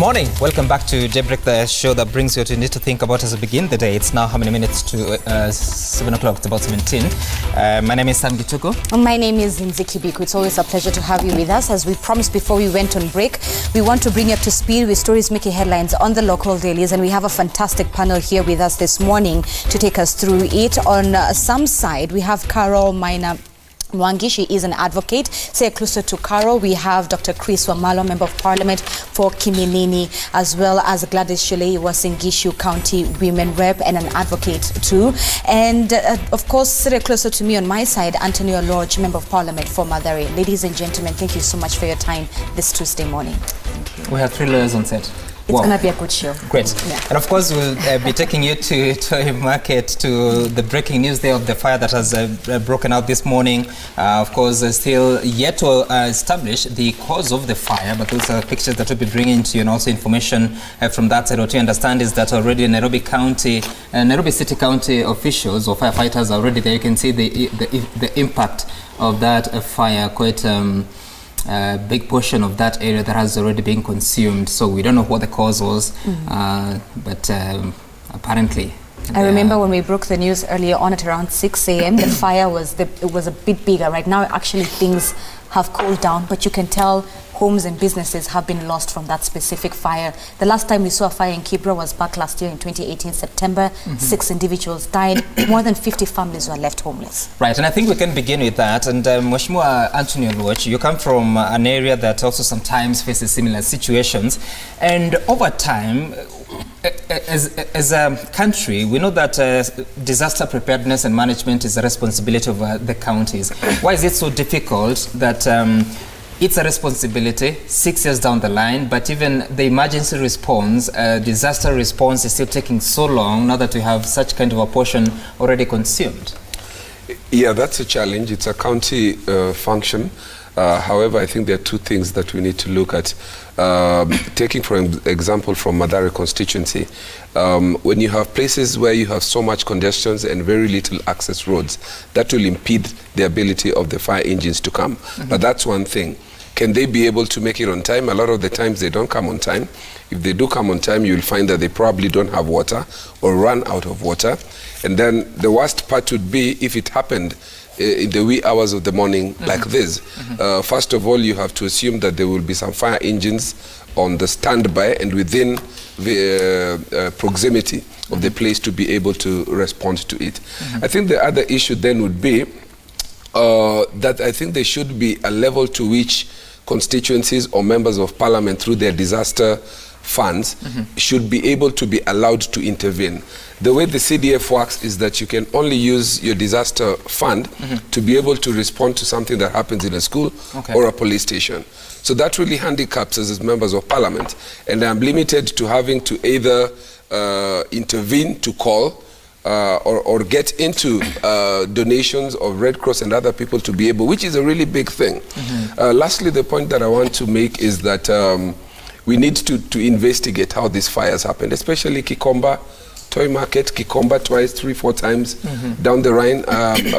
morning. Welcome back to Daybreak, the show that brings you what you need to think about as we begin the day. It's now how many minutes to 7 o'clock? It's about 17. My name is Sam Gituko. My name is Nziki Biku. It's always a pleasure to have you with us. As we promised before we went on break, we want to bring you up to speed with stories making headlines on the local dailies, and we have a fantastic panel here with us this morning to take us through it. On some side, we have Carol Minor Mwangi. She is an advocate. Say closer to Carol, we have Dr. Chris Wamalo, Member of Parliament for Kiminini, as well as Gladys Shule, Uasin Gishu County Women Rep and an advocate too. And of course, sitting closer to me on my side, Anthony Oluoch, Member of Parliament for Mathare. Ladies and gentlemen, thank you so much for your time this Tuesday morning. We have 3 lawyers on set. It's going to be a good show. Great. Yeah. And of course, we'll be taking you to a market, to the breaking news there of the fire that has broken out this morning. Of course, still yet to establish the cause of the fire, but those are pictures that we'll be bringing to you, and also information from that side. What we understand is that already Nairobi City County officials or firefighters are already there. You can see the impact of that fire, quite big portion of that area that has already been consumed. So we don't know what the cause was, but apparently. I remember when we broke the news earlier on at around 6 a.m. the fire was a bit bigger. Right now, actually, things have cooled down, but you can tell homes and businesses have been lost from that specific fire. The last time we saw a fire in Kibra was back last year in 2018, September. 6 individuals died. More than 50 families were left homeless. Right, and I think we can begin with that. And Mheshimiwa Anthony Oluoch, you come from an area that also sometimes faces similar situations. And over time, as a country, we know that disaster preparedness and management is a responsibility of the counties. Why is it so difficult that it's a responsibility 6 years down the line, but even the emergency response, disaster response is still taking so long now that we have such kind of a portion already consumed? Yeah, that's a challenge. It's a county function. However, I think there are 2 things that we need to look at. Taking, for example, from Mathare constituency, when you have places where you have so much congestion and very little access roads, that will impede the ability of the fire engines to come. But that's one thing. Can they be able to make it on time? A lot of the times they don't come on time. If they do come on time, you'll find that they probably don't have water or run out of water. And then the worst part would be if it happened in the wee hours of the morning like this. First of all, you have to assume that there will be some fire engines on the standby and within the proximity of the place to be able to respond to it. I think the other issue then would be that I think there should be a level to which constituencies or members of parliament through their disaster funds should be able to be allowed to intervene. The way the CDF works is that you can only use your disaster fund to be able to respond to something that happens in a school or a police station. So that really handicaps us as members of parliament, and I'm limited to having to either intervene to call or get into donations of Red Cross and other people to be able, which is a really big thing. Lastly, the point that I want to make is that we need to investigate how these fires happened, especially Kikomba Toy Market, Kikomba twice, 3, 4 times down the Rhine.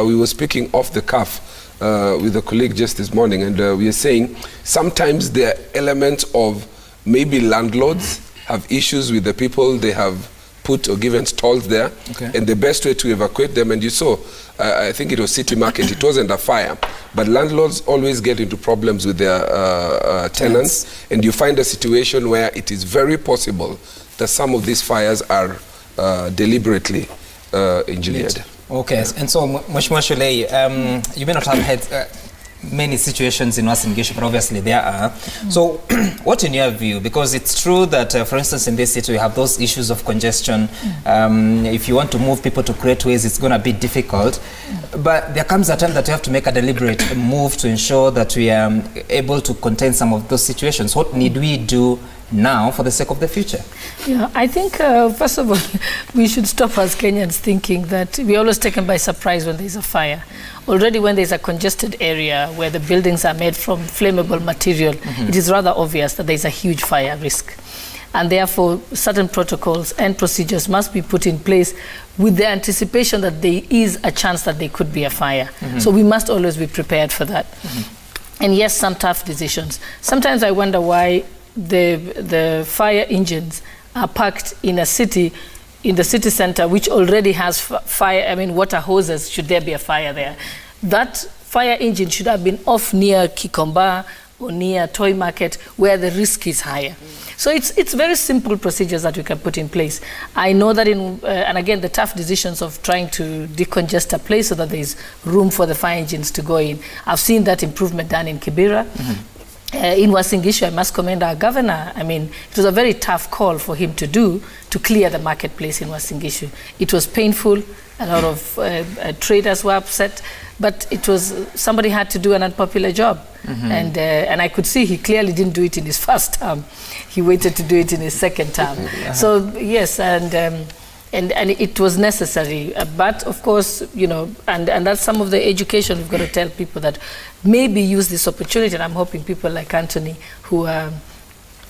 We were speaking off the cuff with a colleague just this morning, and we are saying sometimes there are elements of maybe landlords have issues with the people they have put or given stalls there, and the best way to evacuate them, and you saw, I think it was City Market, it wasn't a fire, but landlords always get into problems with their tenants, and you find a situation where it is very possible that some of these fires are deliberately engineered. Okay, and so Mheshimiwa Shule, you may not have had many situations in Uasin Gishu, but obviously there are. So what in your view, because it's true that for instance in this city we have those issues of congestion, if you want to move people to create ways, it's going to be difficult, but there comes a time that you have to make a deliberate move to ensure that we are able to contain some of those situations. What need we do now for the sake of the future? Yeah, I think first of all we should stop as Kenyans thinking that we're always taken by surprise when there's a fire. Already when there's a congested area where the buildings are made from flammable material, it is rather obvious that there's a huge fire risk. And therefore, certain protocols and procedures must be put in place with the anticipation that there is a chance that there could be a fire. So we must always be prepared for that. And yes, some tough decisions. Sometimes I wonder why the fire engines are parked in a city, in the city center, which already has water hoses, should there be a fire there. That fire engine should have been off near Kikomba or near Toy Market, where the risk is higher. So it's very simple procedures that we can put in place. I know that and again, the tough decisions of trying to decongest a place so that there's room for the fire engines to go in. I've seen that improvement done in Kibera. In Uasin Gishu, I must commend our governor. I mean, it was a very tough call for him to do, to clear the marketplace in Uasin Gishu. It was painful. A lot of traders were upset, but somebody had to do an unpopular job. And I could see he clearly didn't do it in his first term. He waited to do it in his second term. So yes, and it was necessary. But of course, you know, and that's some of the education we've got to tell people, that maybe use this opportunity. And I'm hoping people like Anthony, who's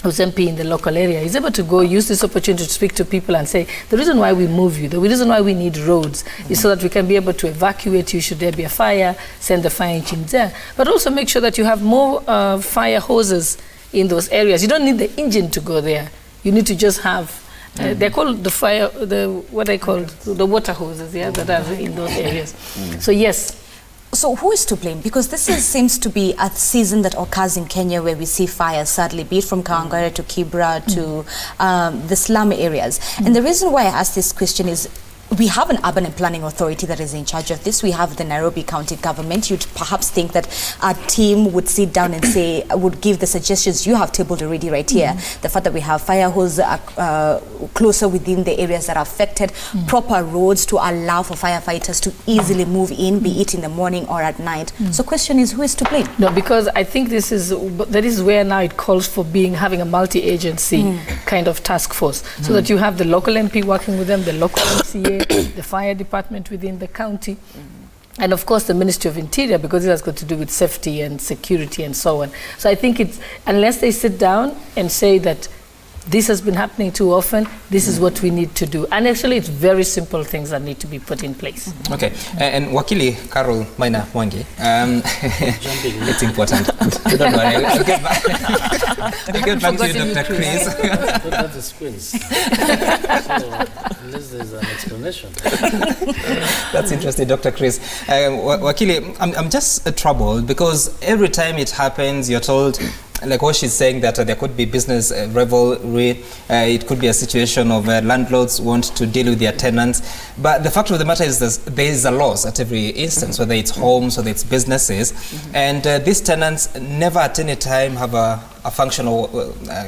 MP in the local area, is able to go use this opportunity to speak to people and say, the reason why we move you, the reason why we need roads is so that we can be able to evacuate you should there be a fire, send the fire engines there, but also make sure that you have more fire hoses in those areas. You don't need the engine to go there. You need to just have, they're called what they call the water hoses, yeah, that are in those areas. So yes. So who is to blame? Because this seems to be a season that occurs in Kenya where we see fires, sadly, be it from Kawangware to Kibra to the slum areas. And the reason why I ask this question is, we have an urban and planning authority that is in charge of this. We have the Nairobi County government. You'd perhaps think that a team would sit down and say, would give the suggestions you have tabled already right here. The fact that we have fire hose closer within the areas that are affected, proper roads to allow for firefighters to easily move in, be it in the morning or at night. So question is, who is to blame? No, because I think that is where now it calls for having a multi-agency kind of task force, so that you have the local MP working with them, the local MCA, the fire department within the county, and of course the Ministry of Interior, because it has got to do with safety and security and so on. So I think unless they sit down and say that this has been happening too often, this is what we need to do. And actually it's very simple things that need to be put in place. Okay, and Wakili Carol Maina Mwangi, it's important. Don't worry, I'll get back to you, Dr. Chris. That's the squints. So, unless there's an explanation. That's interesting, Dr. Chris. Wakili, I'm just troubled because every time it happens, you're told, like what she's saying, that there could be business rivalry, it could be a situation of landlords want to deal with their tenants. But the fact of the matter is there is a loss at every instance, whether it's homes, whether it's businesses. And these tenants never at any time have a functional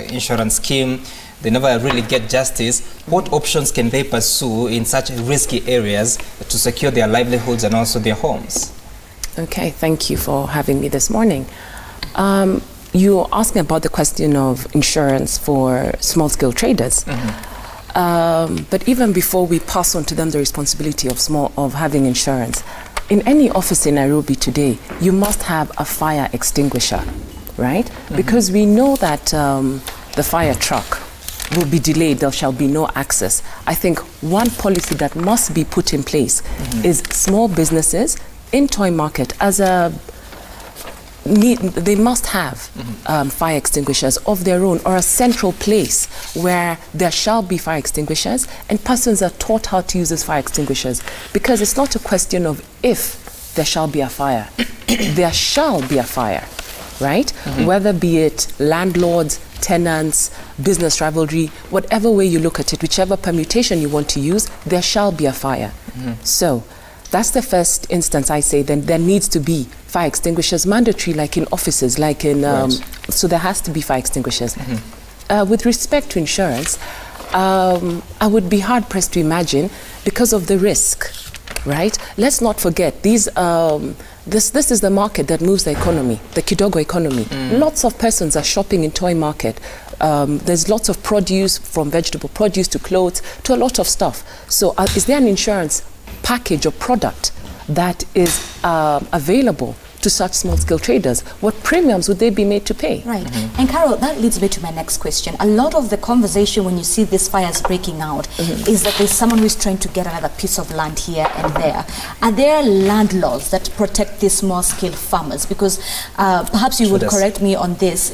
insurance scheme. They never really get justice. What options can they pursue in such risky areas to secure their livelihoods and also their homes? Okay, thank you for having me this morning. You're asking about the question of insurance for small-scale traders. But even before we pass on to them the responsibility of having insurance, in any office in Nairobi today, you must have a fire extinguisher, right? Because we know that the fire truck will be delayed, there shall be no access. I think one policy that must be put in place is small businesses in Toy Market as a they must have fire extinguishers of their own, or a central place where there shall be fire extinguishers and persons are taught how to use these fire extinguishers, because it's not a question of if there shall be a fire. There shall be a fire, right? Whether be it landlords, tenants, business rivalry, whatever way you look at it, whichever permutation you want to use, there shall be a fire. So that's the first instance I say. Then there needs to be fire extinguishers mandatory, like in offices, like in so there has to be fire extinguishers. With respect to insurance, I would be hard pressed to imagine, because of the risk, right? Let's not forget these. This is the market that moves the economy, the Kidogo economy. Lots of persons are shopping in Toy Market. There's lots of produce, from vegetable produce to clothes to a lot of stuff. So is there an insurance package or product that is available to such small-scale traders? What premiums would they be made to pay? Right. And Carol, that leads me to my next question. A lot of the conversation when you see these fires breaking out is that there's someone who's trying to get another piece of land here and there. Are there land laws that protect these small-scale farmers? Because perhaps you would correct me on this.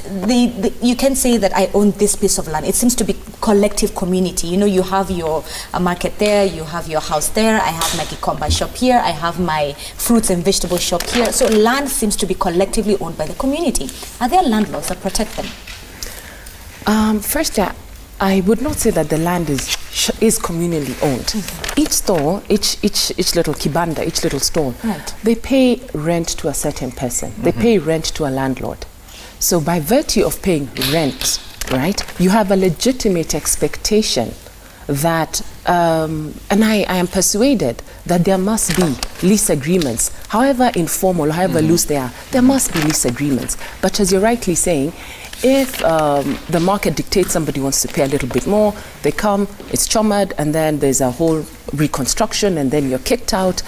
You can say that I own this piece of land. It seems to be collective community. You know, you have your market there, you have your house there, I have my Gikomba shop here, I have my fruits and vegetable shop here. So land seems to be collectively owned by the community. Are there land laws that protect them? First, I would not say that the land is communally owned. Each store, each little kibanda, each little store, they pay rent to a certain person. They pay rent to a landlord. So by virtue of paying rent, right, you have a legitimate expectation that, and I am persuaded that there must be lease agreements, however informal, however loose they are, there must be lease agreements. But as you're rightly saying, if the market dictates somebody wants to pay a little bit more, they come, it's chomad, and then there's a whole reconstruction, and then you're kicked out.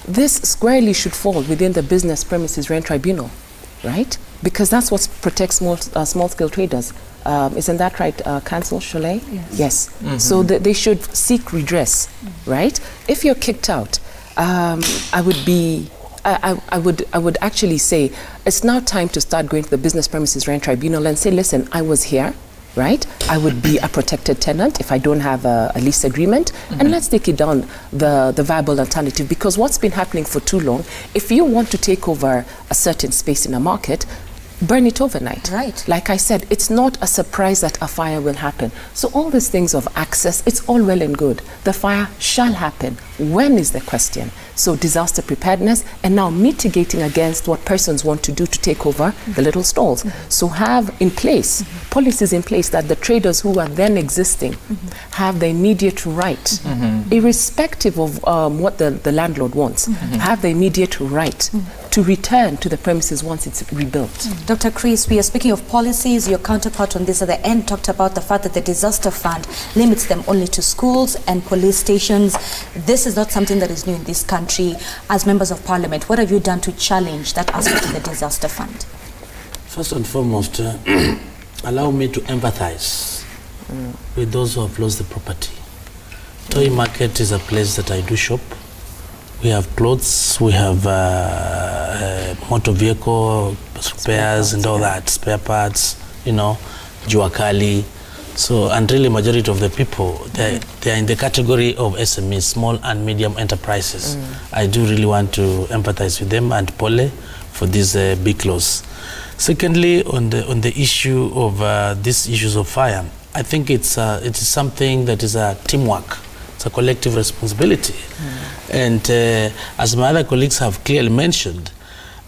This squarely should fall within the Business Premises Rent Tribunal, right? Because that's what protects small-scale traders. Isn't that right, Council Cholet? Yes. So they should seek redress, right? If you're kicked out, I would actually say it's now time to start going to the Business Premises Rent Tribunal and say, listen, I was here, right? I would be a protected tenant if I don't have a lease agreement, and let's take it down the viable alternative, because what's been happening for too long, if you want to take over a certain space in a market, burn it overnight. Right. Like I said, it's not a surprise that a fire will happen. So all these things of access, it's all well and good. The fire shall happen. When is the question? So disaster preparedness, and now mitigating against what persons want to do to take over the little stalls. So have in place, policies in place that the traders who are then existing have the immediate right, irrespective of what the landlord wants, have the immediate right to return to the premises once it's rebuilt. Dr. Chris, we are speaking of policies. Your counterpart on this at the end talked about the fact that the disaster fund limits them only to schools and police stations. This is not something that is new in this country. As members of parliament, what have you done to challenge that aspect of the disaster fund? First and foremost, allow me to empathize with those who have lost the property. Toy market is a place that I do shop. We have clothes, we have motor vehicle spares and all that, spare parts, you know, juakali. So, and really majority of the people, they are in the category of SMEs, small and medium enterprises. I do really want to empathize with them and Pole for this big loss. Secondly, on the issue of these issues of fire, I think it is something that is a teamwork. It's a collective responsibility. And as my other colleagues have clearly mentioned,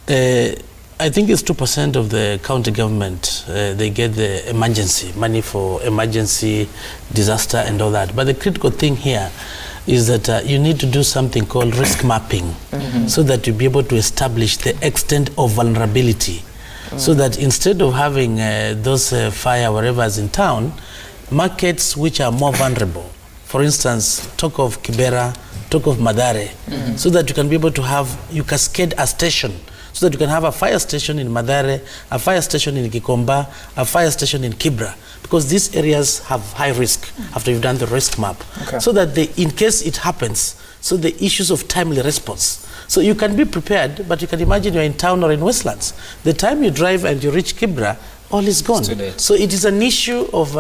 I think it's 2% of the county government, they get the emergency, money for emergency, disaster and all that. But the critical thing here is that you need to do something called risk mapping so that you be able to establish the extent of vulnerability. So that instead of having those fire wherever is in town, markets which are more vulnerable, for instance, talk of Kibera, talk of Madare, so that you can be able to have, you cascade a station, so that you can have a fire station in Madare, a fire station in Gikomba, a fire station in Kibra, because these areas have high risk after you've done the risk map. So that in case it happens, so the issues of timely response. So you can be prepared, but you can imagine you're in town or in Westlands. The time you drive and you reach Kibra, all is gone. So it is an issue of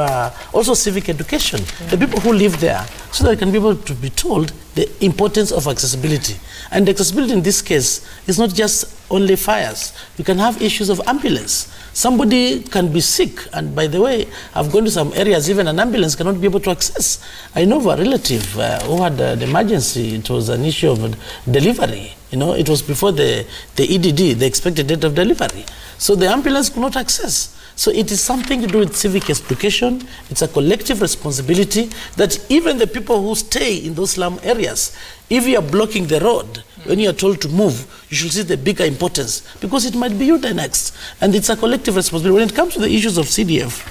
also civic education. The people who live there, so that they can be able to be told the importance of accessibility. And accessibility in this case is not just only fires. You can have issues of ambulance. Somebody can be sick, and by the way, I've gone to some areas, even an ambulance cannot be able to access. I know of a relative who had the emergency. It was an issue of delivery. You know, it was before the EDD, the expected date of delivery. So the ambulance could not access. So it is something to do with civic education. It's a collective responsibility that even the people who stay in those slum areas, if you are blocking the road, when you are told to move, you should see the bigger importance, because it might be you the next. And it's a collective responsibility. When it comes to the issues of CDF,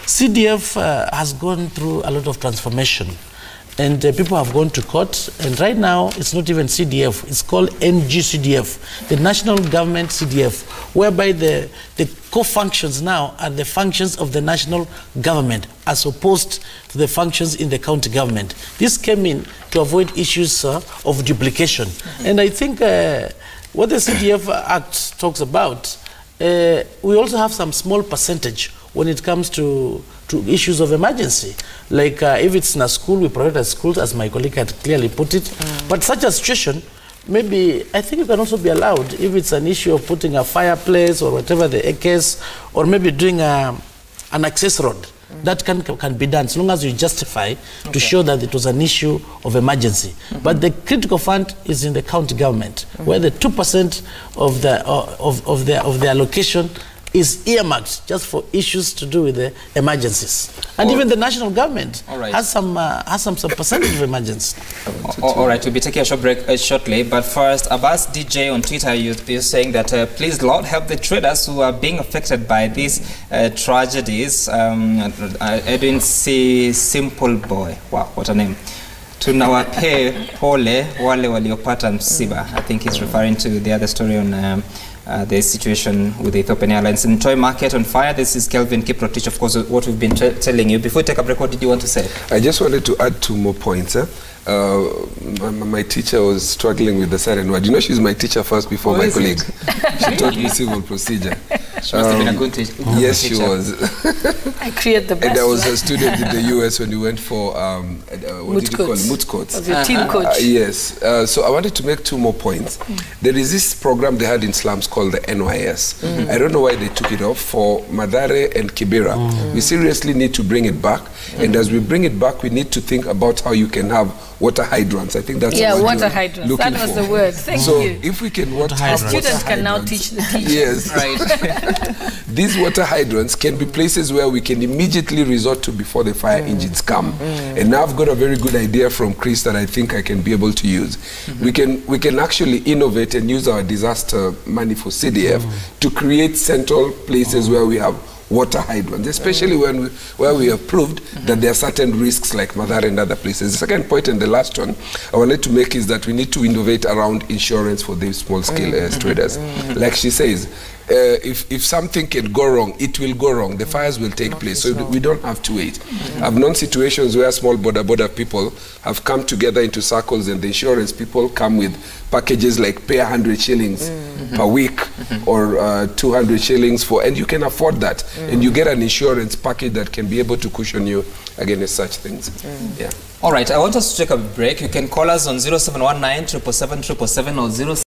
CDF has gone through a lot of transformation. And people have gone to court, and right now it's not even CDF, it's called NGCDF, the National Government CDF, whereby the core functions now are the functions of the national government as opposed to the functions in the county government. This came in to avoid issues of duplication. And I think what the CDF Act talks about, we also have some small percentage when it comes to issues of emergency. Like if it's in a school, we prioritize schools, as my colleague had clearly put it. But such a situation, maybe, I think it can also be allowed if it's an issue of putting a fireplace or whatever the case, or maybe doing an access road. That can be done, as long as you justify to show that it was an issue of emergency. But the critical fund is in the county government, where the 2% of the allocation is earmarked just for issues to do with the emergencies. And even the national government has some percentage of emergency. All right, we'll be taking a short break shortly. But first, Abbas DJ on Twitter, you're saying that please, Lord, help the traders who are being affected by these tragedies. Edwin C. Simple Boy, wow, what a name. Tunawape pole wale waliopata msiba. I think he's referring to the other story on the situation with the Ethiopian Airlines. In Toy Market on fire, this is Kelvin Kiprotich, of course, what we've been telling you. Before we take a break, what did you want to say? I just wanted to add 2 more points. My teacher was struggling with the siren word. You know, she's my teacher first before my colleague. She taught me civil procedure. She must have been a good teacher. Yes, she was. I create the best. And I was a student in the US when we went for, what did you call it? Moot courts. Of your team coach. Yes. So I wanted to make 2 more points. There is this program they had in slums called the NYS. I don't know why they took it off for Madare and Kibera. We seriously need to bring it back. And as we bring it back, we need to think about how you can have water hydrants. I think that's what water hydrants. That was the word. Thank you. So if we can water hydrants. Students can now teach the teachers. Yes. Right. These water hydrants can be places where we can immediately resort to before the fire engines come. And now I've got a very good idea from Chris that I think I can be able to use. We can actually innovate and use our disaster money for CDF to create central places where we have water hydrants, especially where we have proved that there are certain risks like Madara and other places. The second point and the last one I wanted to make is that we need to innovate around insurance for these small-scale traders. Like she says, if something can go wrong, it will go wrong. The fires will take place, so we don't have to wait. I've known situations where small border people have come together into circles, and the insurance people come with packages like pay 100 shillings per week or 200 shillings for, and you can afford that. And you get an insurance package that can be able to cushion you against such things. Yeah. All right, I want us to take a break. You can call us on 0719 777 777 or 07